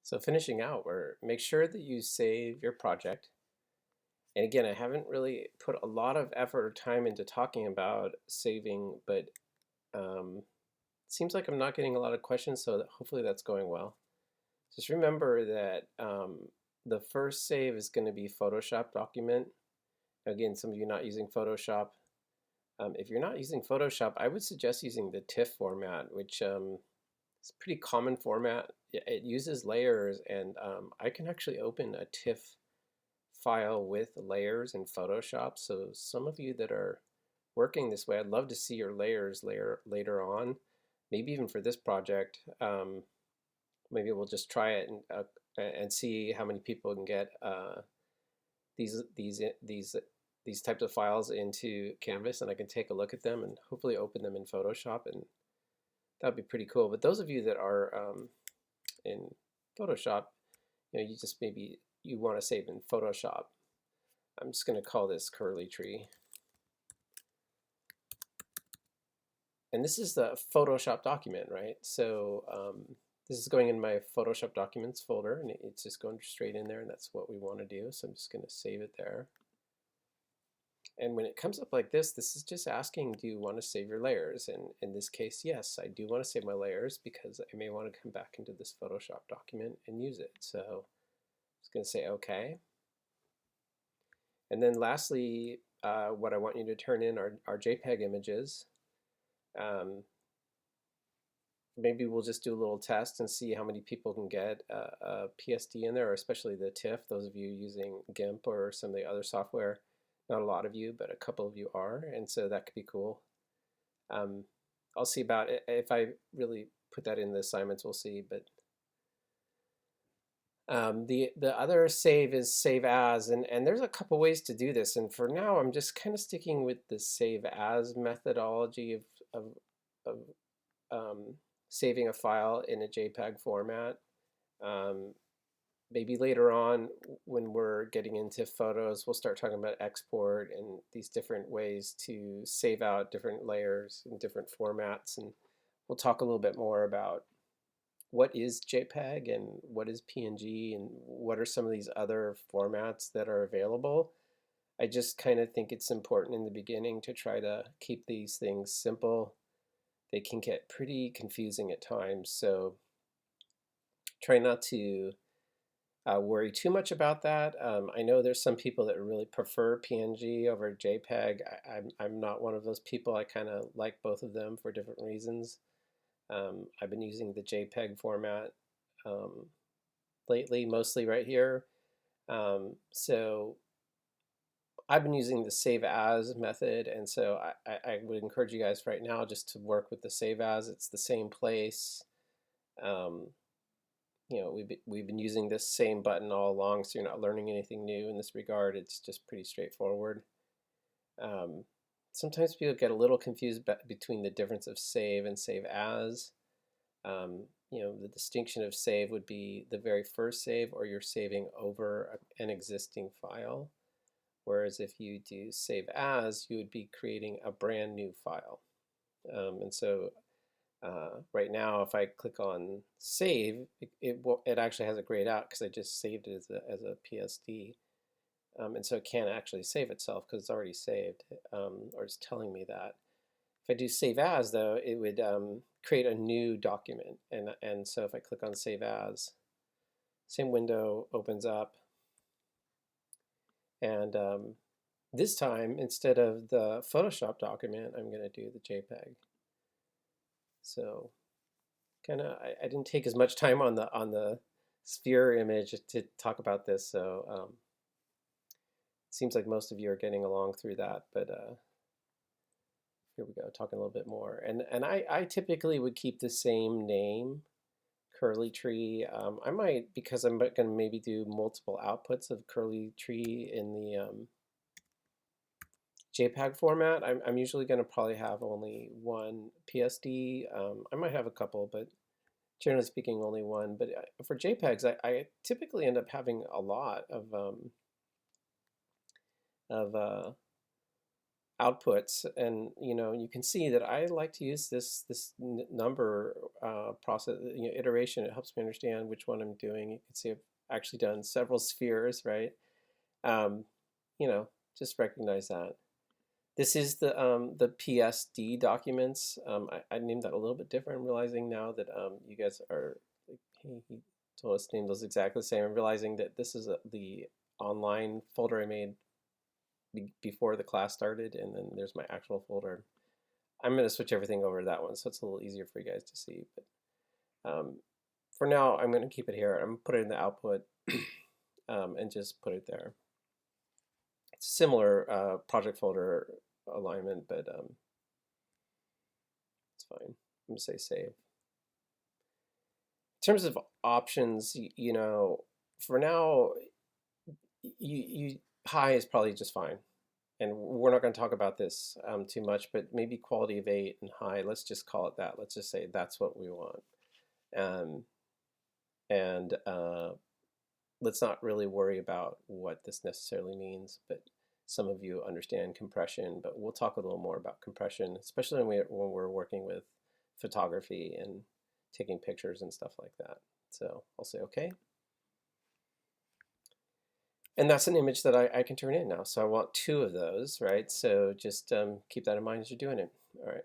So finishing out, where make sure that you save your project. And again, I haven't really put a lot of effort or time into talking about saving, but it seems like I'm not getting a lot of questions, so hopefully that's going well. Just remember that the first save is going to be Photoshop document. Again, some of you not using Photoshop. If you're not using Photoshop, I would suggest using the TIFF format, which it's a pretty common format. It uses layers, and I can actually open a TIFF file with layers in Photoshop. So some of you that are working this way, I'd love to see your layers later on, maybe even for this project. Maybe we'll just try it and see how many people can get these these these these types of files into Canvas, and I can take a look at them and hopefully open them in Photoshop, and that'd be pretty cool. But those of you that are in Photoshop, you just maybe you want to save in Photoshop. I'm just going to call this curly tree. And this is the Photoshop document, right? So this is going in my Photoshop documents folder, and it's just going straight in there, and that's what we want to do. So I'm just going to save it there. And when it comes up like this is just asking, do you want to save your layers? And in this case, yes, I do want to save my layers because I may want to come back into this Photoshop document and use it. So I'm just going to say OK. And then lastly, what I want you to turn in are JPEG images. Maybe we'll just do a little test and see how many people can get a PSD in there, or especially the TIFF, those of you using GIMP or some of the other software. Not a lot of you, but a couple of you are, and so that could be cool. I'll see about it. If I really put that in the assignments, we'll see. But the other save is save as, and there's a couple ways to do this. And for now, I'm just kind of sticking with the save as methodology of saving a file in a JPEG format. Maybe later on, when we're getting into photos, we'll start talking about export and these different ways to save out different layers in different formats. And we'll talk a little bit more about what is JPEG and what is PNG and what are some of these other formats that are available. I just kind of think it's important in the beginning to try to keep these things simple. They can get pretty confusing at times, so try not to worry too much about that. I know there's some people that really prefer PNG over JPEG. I'm not one of those people. I kind of like both of them for different reasons. I've been using the JPEG format lately, mostly right here. So I've been using the save as method, and so I would encourage you guys right now just to work with the save as. It's the same place. We've been using this same button all along, so you're not learning anything new in this regard. It's just pretty straightforward. Sometimes people get a little confused between the difference of save and save as. The distinction of save would be the very first save, or you're saving over an existing file. Whereas if you do save as, you would be creating a brand new file. And so right now, if I click on save, it actually has a grayed out because I just saved it as a PSD. And so it can't actually save itself because it's already saved, or it's telling me that. If I do save as, though, it would create a new document. And so if I click on save as, same window opens up. And this time, instead of the Photoshop document, I'm going to do the JPEG. So I didn't take as much time on the sphere image to talk about this, so it seems like most of you are getting along through that. But here we go, talking a little bit more. And I typically would keep the same name, curly tree. I might, because I'm going to maybe do multiple outputs of curly tree in the JPEG format. I'm usually going to probably have only one PSD. I might have a couple, but generally speaking, only one. But for JPEGs, I typically end up having a lot of outputs, and you can see that I like to use this number process, iteration. It helps me understand which one I'm doing. You can see I've actually done several spheres, right? Um, you know, just recognize that. This is the PSD documents. I named that a little bit different. I'm realizing now that you guys are, like, he told us to name those exactly the same. I'm realizing that this is the online folder I made before the class started, and then there's my actual folder. I'm going to switch everything over to that one, so it's a little easier for you guys to see. But for now, I'm going to keep it here. I'm going to put it in the output and just put it there. It's a similar project folder alignment, but it's fine. I'm going to say save. In terms of options, for now, high is probably just fine. And we're not going to talk about this too much, but maybe quality of 8 and high, let's just call it that. Let's just say that's what we want. And let's not really worry about what this necessarily means, but some of you understand compression, but we'll talk a little more about compression, especially when we're working with photography and taking pictures and stuff like that. So I'll say okay. And that's an image that I can turn in now. So I want 2 of those, right? So just keep that in mind as you're doing it. All right.